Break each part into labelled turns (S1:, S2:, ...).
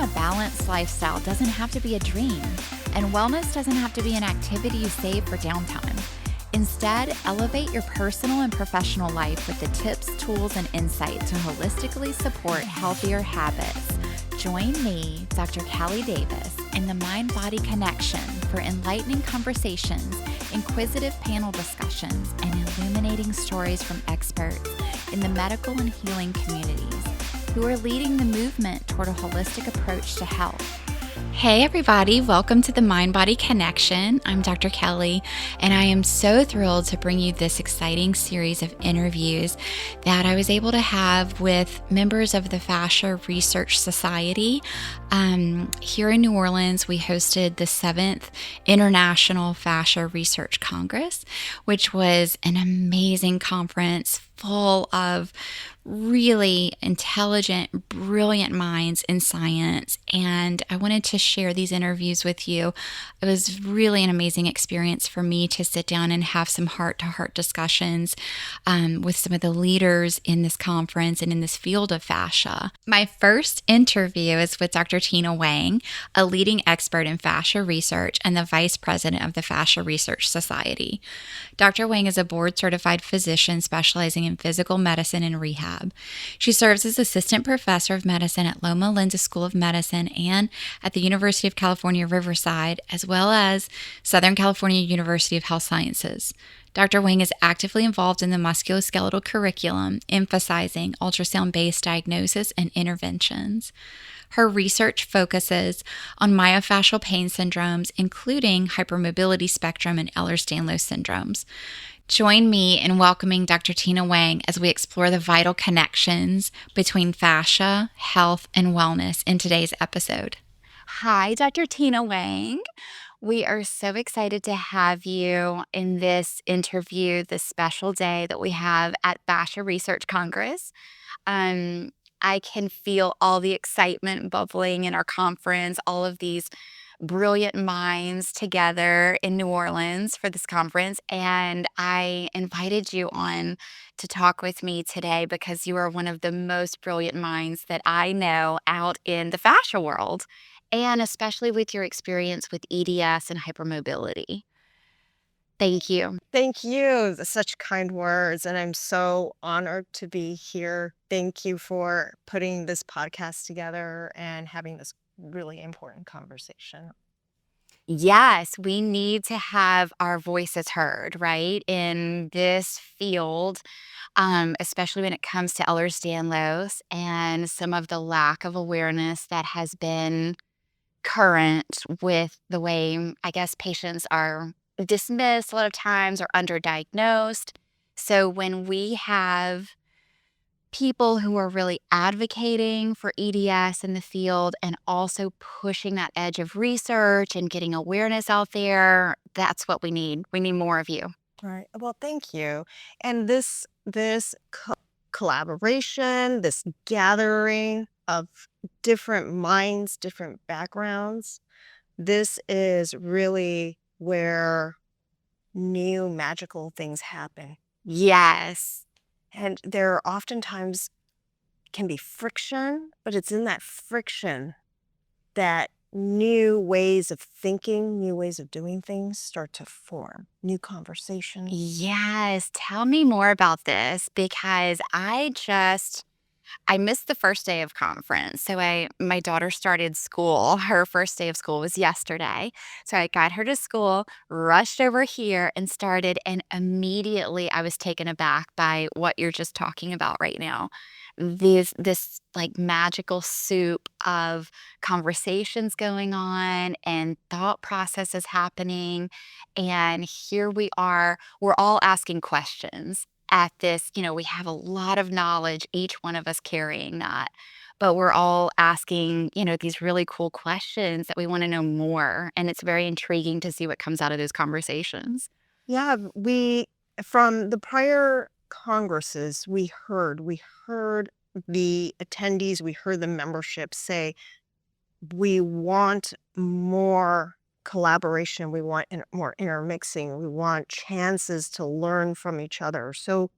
S1: a balanced lifestyle doesn't have to be a dream, and wellness doesn't have to be an activity you save for downtime. Instead, elevate your personal and professional life with the tips, tools, and insight to holistically support healthier habits. Join me, Dr. Callie Davis, in the Mind Body Connection for enlightening conversations, inquisitive panel discussions, and illuminating stories from experts in the medical and healing communities who are leading the movement toward a holistic approach to health. Hey everybody, welcome to the Mind Body Connection. I'm Dr. Kelly, and I am so thrilled to bring you this exciting series of interviews that I was able to have with members of the Fascia Research Society. Here in New Orleans, we hosted the 7th International Fascia Research Congress, which was an amazing conference full of really intelligent, brilliant minds in science. And I wanted to share these interviews with you. It was really an amazing experience for me to sit down and have some heart-to-heart discussions with some of the leaders in this conference and in this field of fascia. My first interview is with Dr. Tina Wang, a leading expert in fascia research and the vice president of the Fascia Research Society. Dr. Wang is a board-certified physician specializing in physical medicine and rehab. She serves as assistant professor of medicine at Loma School of Medicine and at the University of California, Riverside, as well as Southern California University of Health Sciences. Dr. Wang is actively involved in the musculoskeletal curriculum, emphasizing ultrasound-based diagnosis and interventions. Her research focuses on myofascial pain syndromes, including hypermobility spectrum and Ehlers-Danlos syndromes. Join me in welcoming Dr. Tina Wang as we explore the vital connections between fascia, health, and wellness in today's episode. Hi, Dr. Tina Wang. We are so excited to have you in this interview, this special day that we have at Fascia Research Congress. I can feel all the excitement bubbling in our conference, all of these brilliant minds together in New Orleans for this conference. And I invited you on to talk with me today because you are one of the most brilliant minds that I know out in the fascia world, and especially with your experience with EDS and hypermobility. Thank you.
S2: Thank you. Such kind words. And I'm so honored to be here. Thank you for putting this podcast together and having this really important conversation.
S1: Yes, we need to have our voices heard, right? In this field, especially when it comes to Ehlers-Danlos and some of the lack of awareness that has been current with the way, I guess, patients are dismissed a lot of times or underdiagnosed. So when we have people who are really advocating for EDS in the field and also pushing that edge of research and getting awareness out there, that's what we need. We need more of you.
S2: Right. Well, thank you. And this collaboration, this gathering of different minds, different backgrounds, this is really where new magical things happen.
S1: Yes.
S2: And there oftentimes can be friction, but it's in that friction that new ways of thinking, new ways of doing things start to form, new conversations.
S1: Yes. Tell me more about this because I missed the first day of conference. So my daughter started school. Her first day of school was yesterday. So I got her to school, rushed over here and started. And immediately I was taken aback by what you're just talking about right now. This like magical soup of conversations going on and thought processes happening. And here we are, we're all asking questions at this. We have a lot of knowledge, each one of us carrying that, but we're all asking, these really cool questions that we want to know more. And it's very intriguing to see what comes out of those conversations.
S2: Yeah, from the prior congresses, we heard the attendees, we heard the membership say, we want more collaboration, we want more intermixing, we want chances to learn from each other. So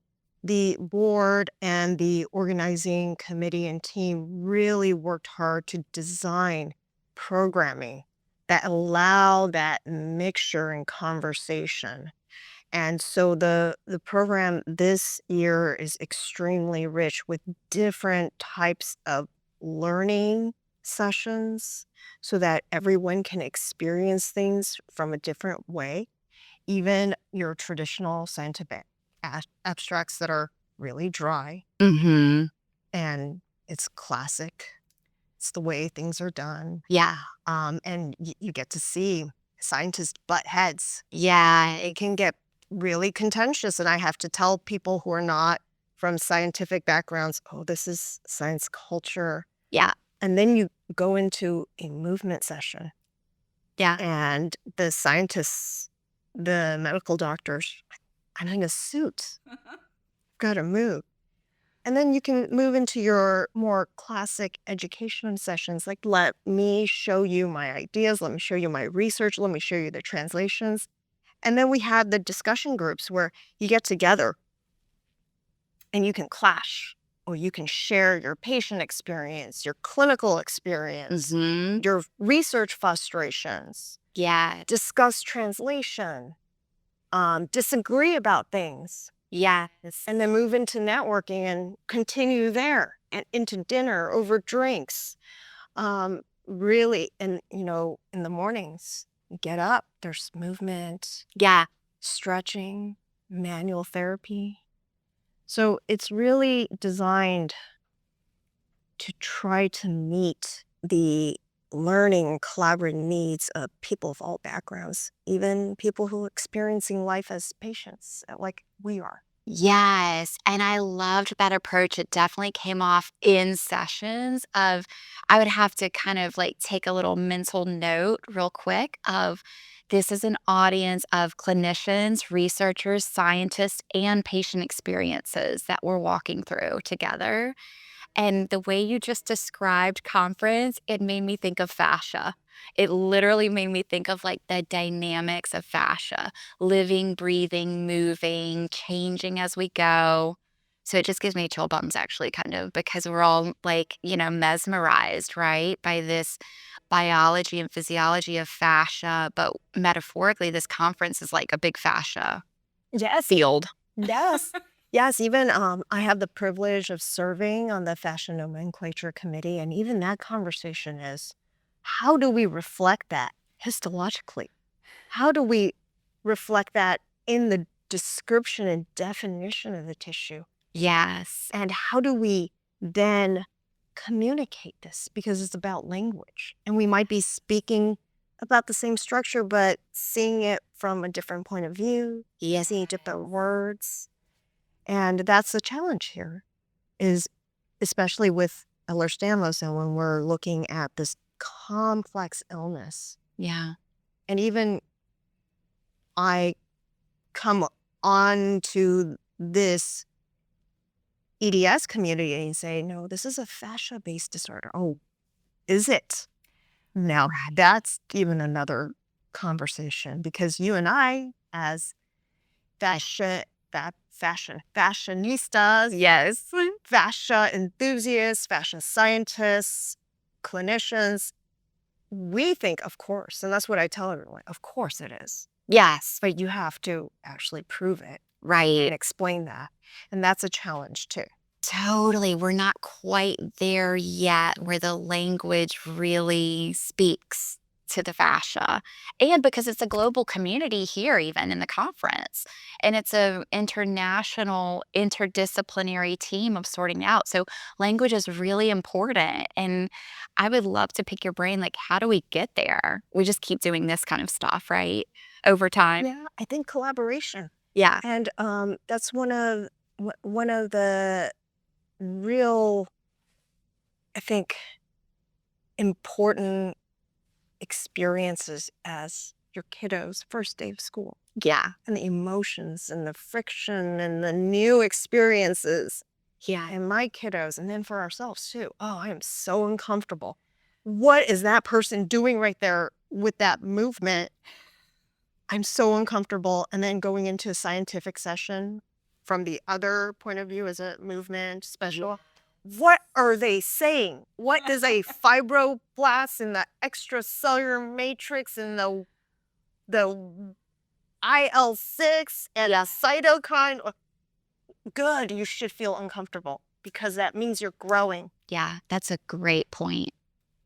S2: the board and the organizing committee and team really worked hard to design programming that allow that mixture and conversation. And so the program this year is extremely rich with different types of learning sessions so that everyone can experience things from a different way. Even your traditional scientific abstracts that are really dry
S1: Mm-hmm.
S2: and it's classic. It's the way things are done.
S1: Yeah.
S2: And you get to see scientists butt heads.
S1: Yeah.
S2: It can get really contentious, and I have to tell people who are not from scientific backgrounds, oh, this is science culture.
S1: Yeah.
S2: And then you go into a movement session,
S1: Yeah.
S2: and the scientists, the medical doctors, I'm in a suit. Got to move. And then you can move into your more classic education sessions, like let me show you my ideas, let me show you my research, let me show you the translations. And then we had the discussion groups where you get together and you can clash, or you can share your patient experience, your clinical experience,
S1: Mm-hmm.
S2: your research frustrations,
S1: Yeah.
S2: discuss translation, disagree about things.
S1: Yes.
S2: And then move into networking and continue there and into dinner over drinks. Really, and in the mornings, you get up, there's movement,
S1: Yeah.
S2: stretching, manual therapy. So it's really designed to try to meet the learning collaborative needs of people of all backgrounds, even people who are experiencing life as patients, like we are.
S1: Yes, and I loved that approach. It definitely came off in sessions of I would have to kind of like take a little mental note real quick of this is an audience of clinicians, researchers, scientists, and patient experiences that we're walking through together. And the way you just described conference, it made me think of fascia. It literally made me think of like the dynamics of fascia, living, breathing, moving, changing as we go. So it just gives me chill bumps actually, kind of, because we're all like, mesmerized, right, by this biology and physiology of fascia. But metaphorically, this conference is like a big fascia
S2: Yes.
S1: field.
S2: Yes. Yes, even I have the privilege of serving on the fascia nomenclature committee, and even that conversation is, how do we reflect that histologically? How do we reflect that in the description and definition of the tissue?
S1: Yes.
S2: And how do we then communicate this? Because it's about language, and we might be speaking about the same structure, but seeing it from a different point of view,
S1: Yes.
S2: seeing different words. And that's the challenge here, is especially with Ehlers-Danlos and when we're looking at this complex illness.
S1: Yeah.
S2: And even I come on to this EDS community and say, no, this is a fascia-based disorder. Oh, is it? Now, that's even another conversation, because you and I, as fashionistas,
S1: Yes.
S2: fascia enthusiasts, fascia scientists, clinicians, we think, of course, and that's what I tell everyone, of course it is.
S1: Yes.
S2: But you have to actually prove it
S1: Right.
S2: and explain that. And that's a challenge too.
S1: Totally. We're not quite there yet where the language really speaks to the fascia. And because it's a global community here, even in the conference, and it's a international, interdisciplinary team of sorting out. So language is really important. And I would love to pick your brain. Like, how do we get there? We just keep doing this kind of stuff, right? Over time.
S2: Yeah, I think collaboration.
S1: Yeah.
S2: And that's one of the real, I think, important experiences as your kiddos' first day of school,
S1: Yeah.
S2: and the emotions and the friction and the new experiences.
S1: Yeah.
S2: And my kiddos, and then for ourselves too. Oh, I am so uncomfortable. What is that person doing right there with that movement? I'm so uncomfortable. And then going into a scientific session, from the other point of view as a movement special. What are they saying? What does a fibroblast in the extracellular matrix and the IL-6 and a cytokine? Good, you should feel uncomfortable because that means you're growing.
S1: Yeah, that's a great point.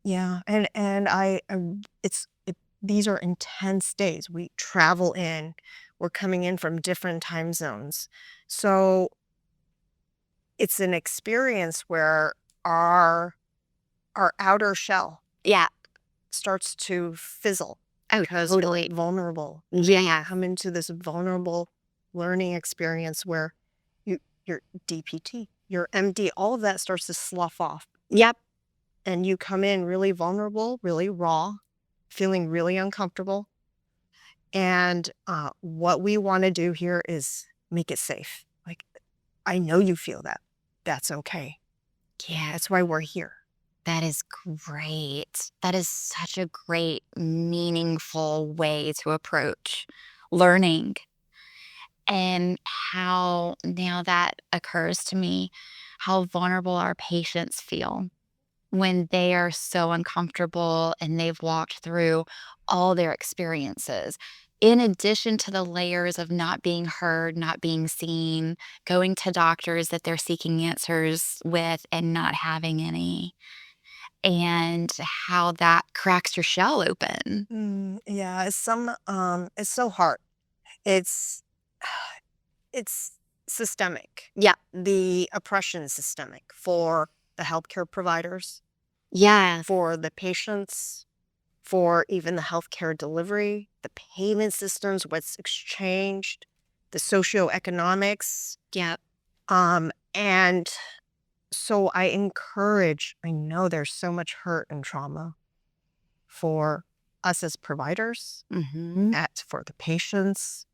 S2: Yeah, and these are intense days. We travel in. We're coming in from different time zones. So it's an experience where our outer shell
S1: Yeah.
S2: starts to fizzle
S1: Oh,
S2: because
S1: totally.
S2: we're vulnerable.
S1: Yeah.
S2: Come into this vulnerable learning experience where your DPT, your MD, all of that starts to slough off.
S1: Yep.
S2: And you come in really vulnerable, really raw, feeling really uncomfortable. And what we want to do here is make it safe. Like, I know you feel that. That's okay.
S1: Yeah.
S2: That's why we're here.
S1: That is great. That is such a great, meaningful way to approach learning. And how, now that occurs to me, how vulnerable our patients feel when they are so uncomfortable and they've walked through all their experiences. In addition to the layers of not being heard, not being seen, going to doctors that they're seeking answers with and not having any, and how that cracks your shell open.
S2: Yeah, it's so hard. It's it's systemic.
S1: Yeah.
S2: The oppression is systemic for the healthcare providers,
S1: Yeah.
S2: for the patients, for even the healthcare delivery, the payment systems, what's exchanged, the socioeconomics.
S1: Yeah.
S2: And so I know there's so much hurt and trauma for us as providers,
S1: Mm-hmm.
S2: for the patients.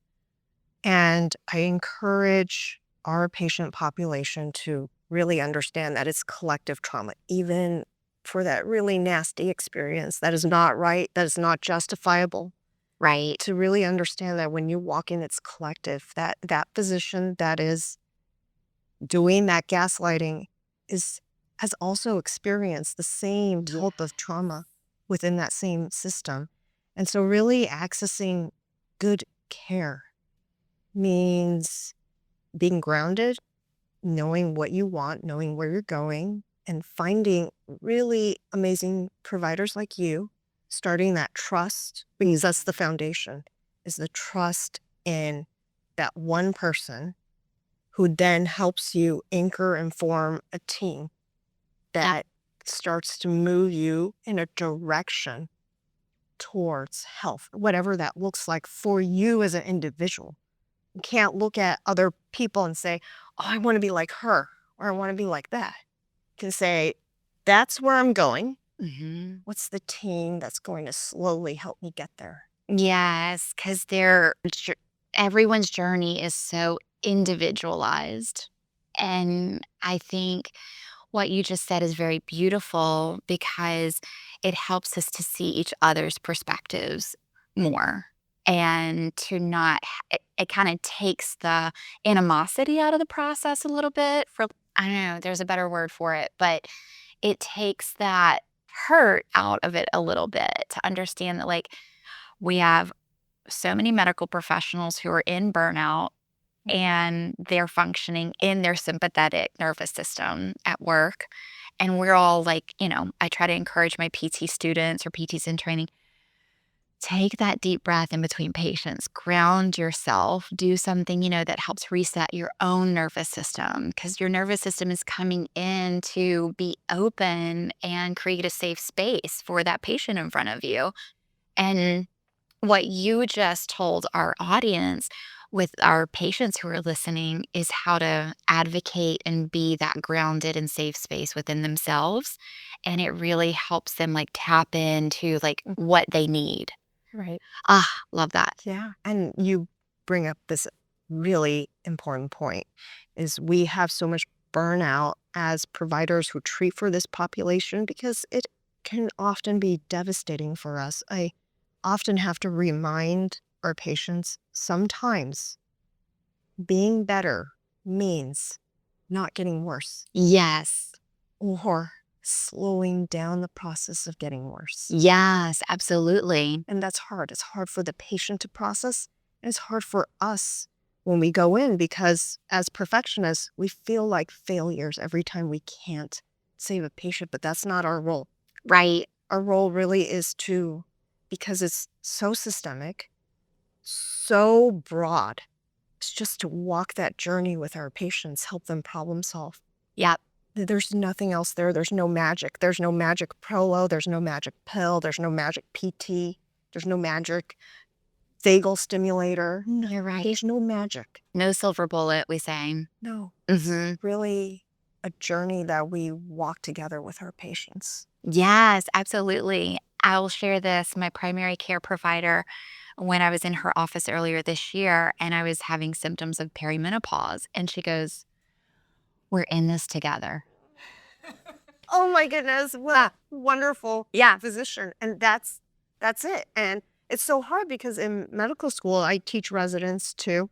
S2: And I encourage our patient population to really understand that it's collective trauma, even for that really nasty experience that is not right, that is not justifiable.
S1: Right.
S2: To really understand that when you walk in, it's collective, that physician that is doing that gaslighting has also experienced the same type of trauma within that same system. And so really accessing good care means being grounded, knowing what you want, knowing where you're going, and finding really amazing providers like you, starting that trust, because that's the foundation, is the trust in that one person who then helps you anchor and form a team that starts to move you in a direction towards health, whatever that looks like for you as an individual. You can't look at other people and say, oh, I want to be like her, or I want to be like that. You can say, that's where I'm going.
S1: Mm-hmm.
S2: What's the team that's going to slowly help me get there?
S1: Yes, because everyone's journey is so individualized. And I think what you just said is very beautiful because it helps us to see each other's perspectives more and to not, it kind of takes the animosity out of the process a little bit. For, I don't know, there's a better word for it, but it takes that hurt out of it a little bit to understand that, like, we have so many medical professionals who are in burnout and they're functioning in their sympathetic nervous system at work. And we're all like, I try to encourage my PT students or PTs in training, take that deep breath in between patients, ground yourself, do something, that helps reset your own nervous system because your nervous system is coming in to be open and create a safe space for that patient in front of you. And what you just told our audience with our patients who are listening is how to advocate and be that grounded and safe space within themselves. And it really helps them like tap into like what they need.
S2: Right.
S1: Love that.
S2: Yeah. And you bring up this really important point is we have so much burnout as providers who treat for this population because it can often be devastating for us. I often have to remind our patients sometimes being better means not getting worse
S1: Yes.
S2: or slowing down the process of getting worse.
S1: Yes, absolutely.
S2: And that's hard. It's hard for the patient to process. And it's hard for us when we go in because as perfectionists, we feel like failures every time we can't save a patient, but that's not our role.
S1: Right.
S2: Our role really is to, because it's so systemic, so broad, it's just to walk that journey with our patients, help them problem solve.
S1: Yep.
S2: There's nothing else there. There's no magic. There's no magic Prolo. There's no magic pill. There's no magic PT. There's no magic vagal stimulator. No,
S1: You're right.
S2: there's no magic.
S1: No silver bullet, we say.
S2: No.
S1: Mm-hmm.
S2: It's really a journey that we walk together with our patients.
S1: Yes, absolutely. I'll share this. My primary care provider, when I was in her office earlier this year and I was having symptoms of perimenopause, and she goes, "We're in this together."
S2: Oh my goodness. What a wonderful
S1: Yeah.
S2: physician. And that's it. And it's so hard because in medical school, I teach residents too.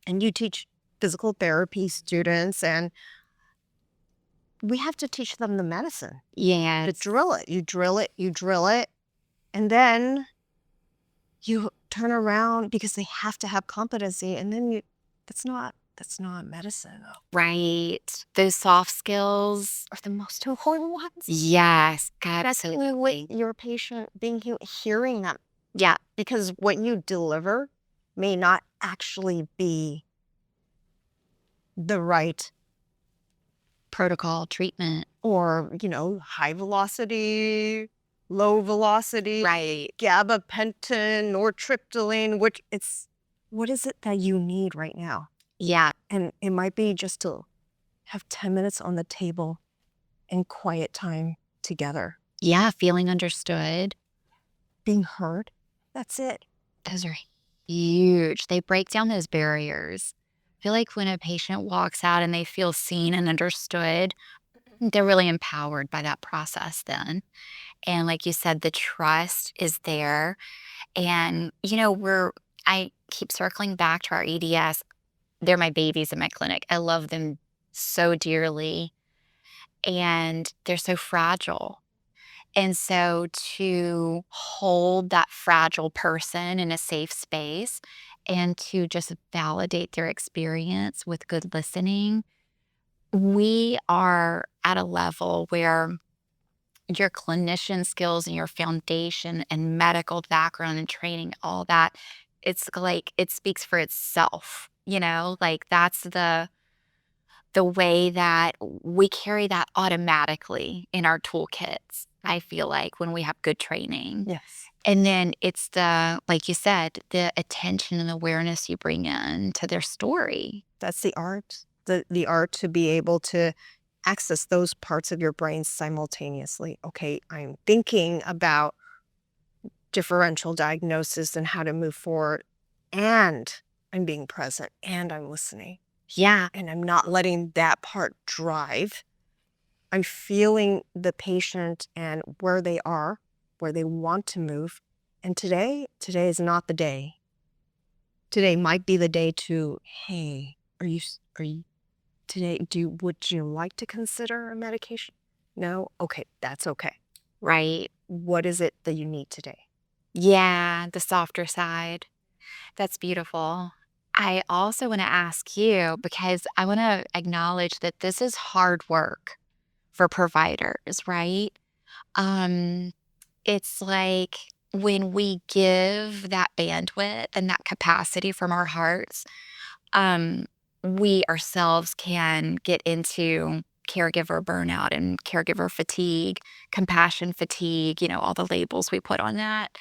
S2: And you teach physical therapy students, and we have to teach them the medicine.
S1: Yes.
S2: To drill it. You drill it, you drill it. And then you turn around because they have to have competency. And then that's not medicine.
S1: Right. Those soft skills.
S2: Are the most important ones.
S1: Yes.
S2: That's
S1: Absolutely.
S2: your patient being hearing them.
S1: Yeah.
S2: Because what you deliver may not actually be the right
S1: Protocol treatment.
S2: or, high velocity, low velocity,
S1: Right.
S2: gabapentin or triptyline, what is it that you need right now?
S1: Yeah.
S2: And it might be just to have 10 minutes on the table and quiet time together.
S1: Yeah. Feeling understood.
S2: Being heard. That's it.
S1: Those are huge. They break down those barriers. I feel like when a patient walks out and they feel seen and understood, they're really empowered by that process then. And like you said, the trust is there. And, I keep circling back to our EDS. They're my babies in my clinic. I love them so dearly. And they're so fragile. And so to hold that fragile person in a safe space and to just validate their experience with good listening, we are at a level where your clinician skills and your foundation and medical background and training, all that, it's like it speaks for itself, like that's the way that we carry that automatically in our toolkits, I feel like, when we have good training.
S2: Yes.
S1: And then it's like you said, the attention and awareness you bring in to their story.
S2: That's the art. The art to be able to access those parts of your brain simultaneously. Okay, I'm thinking about differential diagnosis and how to move forward, and I'm being present, and I'm listening.
S1: Yeah.
S2: And I'm not letting that part drive. I'm feeling the patient and where they are, where they want to move. And today is not the day. Today might be the day to, hey, are you today, would you like to consider a medication? No? Okay, that's okay.
S1: Right.
S2: What is it that you need today?
S1: Yeah, the softer side. That's beautiful. I also want to ask you, because I want to acknowledge that this is hard work for providers, right? It's like when we give that bandwidth and that capacity from our hearts, um, we ourselves can get into caregiver burnout and caregiver fatigue, compassion fatigue, all the labels we put on that.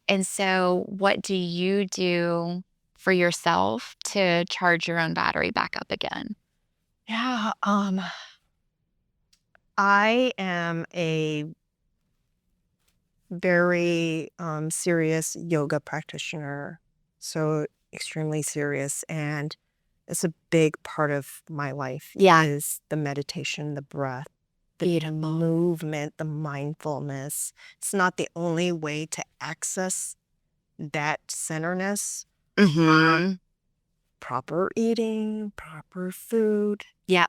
S1: And so, what do you do for yourself to charge your own battery back up again?
S2: Yeah, I am a very serious yoga practitioner, so extremely serious, and it's a big part of my life.
S1: Yeah.
S2: Is the meditation, the breath, the
S1: Beautiful.
S2: movement, the mindfulness. It's not the only way to access that centerness,
S1: Mm-hmm.
S2: proper eating, proper food,
S1: Yeah.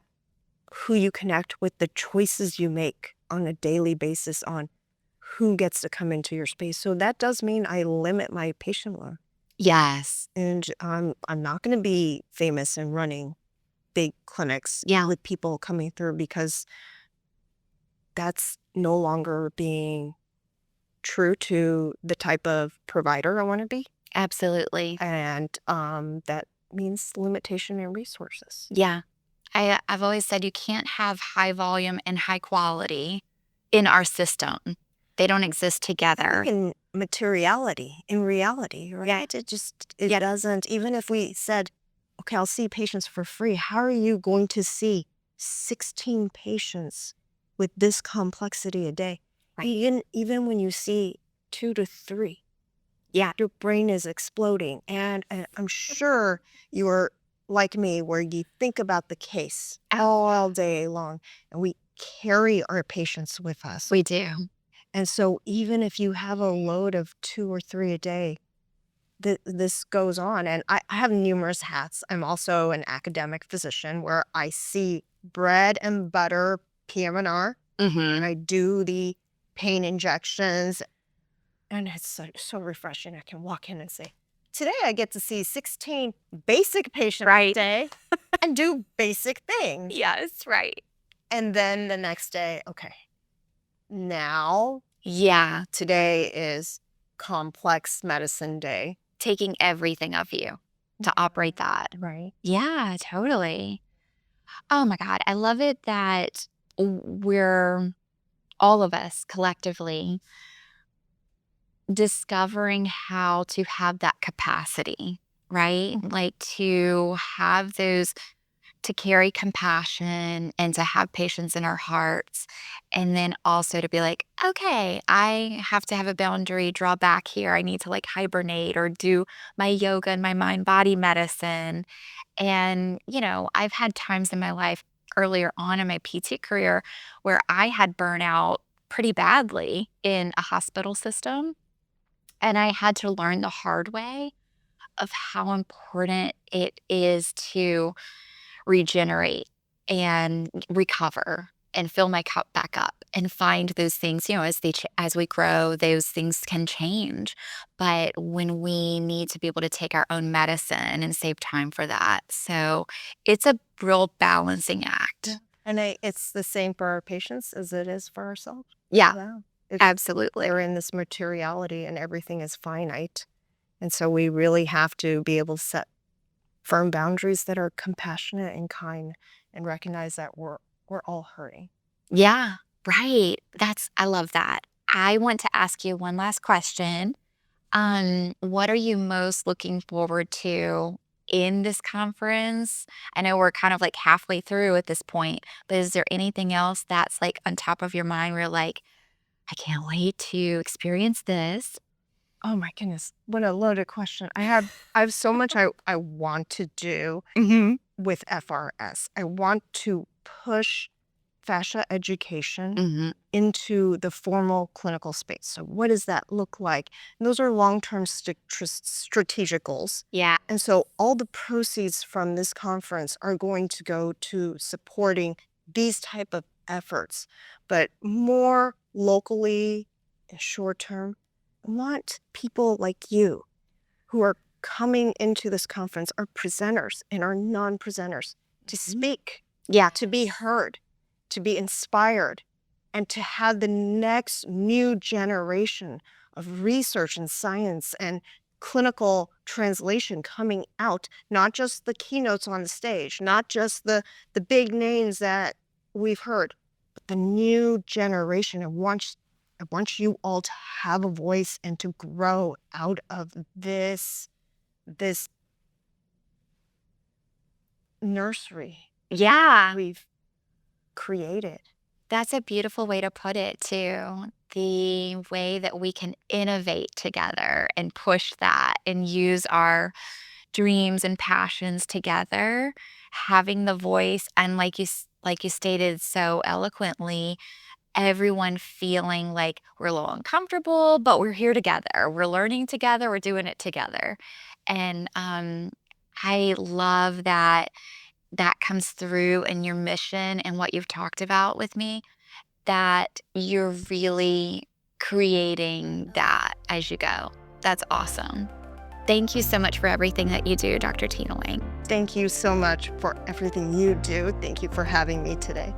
S2: who you connect with, the choices you make on a daily basis on who gets to come into your space. So that does mean I limit my patient load.
S1: Yes.
S2: And I'm not going to be famous and running big clinics with people coming through, because that's no longer being true to the type of provider I want to be.
S1: Absolutely.
S2: And that means limitation in resources.
S1: Yeah. I've always said you can't have high volume and high quality in our system. They don't exist together.
S2: In materiality, in reality, right?
S1: Yeah.
S2: It doesn't, even if we said, okay, I'll see patients for free, how are you going to see 16 patients with this complexity a day?
S1: Right.
S2: Even when you see 2 to 3,
S1: Yeah.
S2: your brain is exploding. And I'm sure you're like me, where you think about the case all day long, and we carry our patients with us.
S1: We do.
S2: And so even if you have a load of 2 or 3 a day, this goes on. And I have numerous hats. I'm also an academic physician, where I see bread and butter PM&R, and I do the pain injections. And it's so refreshing. I can walk in and say, today I get to see 16 basic patients a day and do basic things.
S1: Yes, right.
S2: And then the next day, okay, now
S1: Yeah.
S2: today is complex medicine day.
S1: Taking everything of you to operate that.
S2: Right.
S1: Yeah, totally. Oh my God. I love it that we're all of us collectively discovering how to have that capacity, right? Like to have those, to carry compassion and to have patience in our hearts. And then also to be like, okay, I have to have a boundary, draw back here. I need to like hibernate or do my yoga and my mind body medicine. And, I've had times in my life earlier on in my PT career where I had burnout pretty badly in a hospital system. And I had to learn the hard way of how important it is to regenerate and recover and fill my cup back up and find those things, as we grow, those things can change. But when we need to be able to take our own medicine and save time for that. So it's a real balancing act.
S2: And it's the same for our patients as it is for ourselves.
S1: Yeah,
S2: Wow.
S1: absolutely.
S2: They're in this materiality and everything is finite. And so we really have to be able to set firm boundaries that are compassionate and kind, and recognize that we're all hurting.
S1: Yeah, right. I love that. I want to ask you one last question. What are you most looking forward to in this conference? I know we're kind of like halfway through at this point, but is there anything else that's like on top of your mind where you're like, I can't wait to experience this?
S2: Oh my goodness, what a loaded question. I have so much I want to do
S1: Mm-hmm.
S2: with FRS. I want to push fascia education
S1: Mm-hmm.
S2: into the formal clinical space. So what does that look like? And those are long-term strategic goals.
S1: Yeah.
S2: And so all the proceeds from this conference are going to go to supporting these type of efforts, but more locally and short term. I want people like you who are coming into this conference, our presenters and our non-presenters, to speak,
S1: Yeah.
S2: to be heard, to be inspired, and to have the next new generation of research and science and clinical translation coming out, not just the keynotes on the stage, not just the big names that we've heard, but the new generation. I want you all to have a voice and to grow out of this nursery
S1: Yeah.
S2: we've created.
S1: That's a beautiful way to put it, too. The way that we can innovate together and push that and use our dreams and passions together, having the voice, and like you stated so eloquently, everyone feeling like we're a little uncomfortable, but we're here together. We're learning together. We're doing it together. And I love that that comes through in your mission and what you've talked about with me, that you're really creating that as you go. That's awesome. Thank you so much for everything that you do, Dr. Tina Wang.
S2: Thank you so much for everything you do. Thank you for having me today.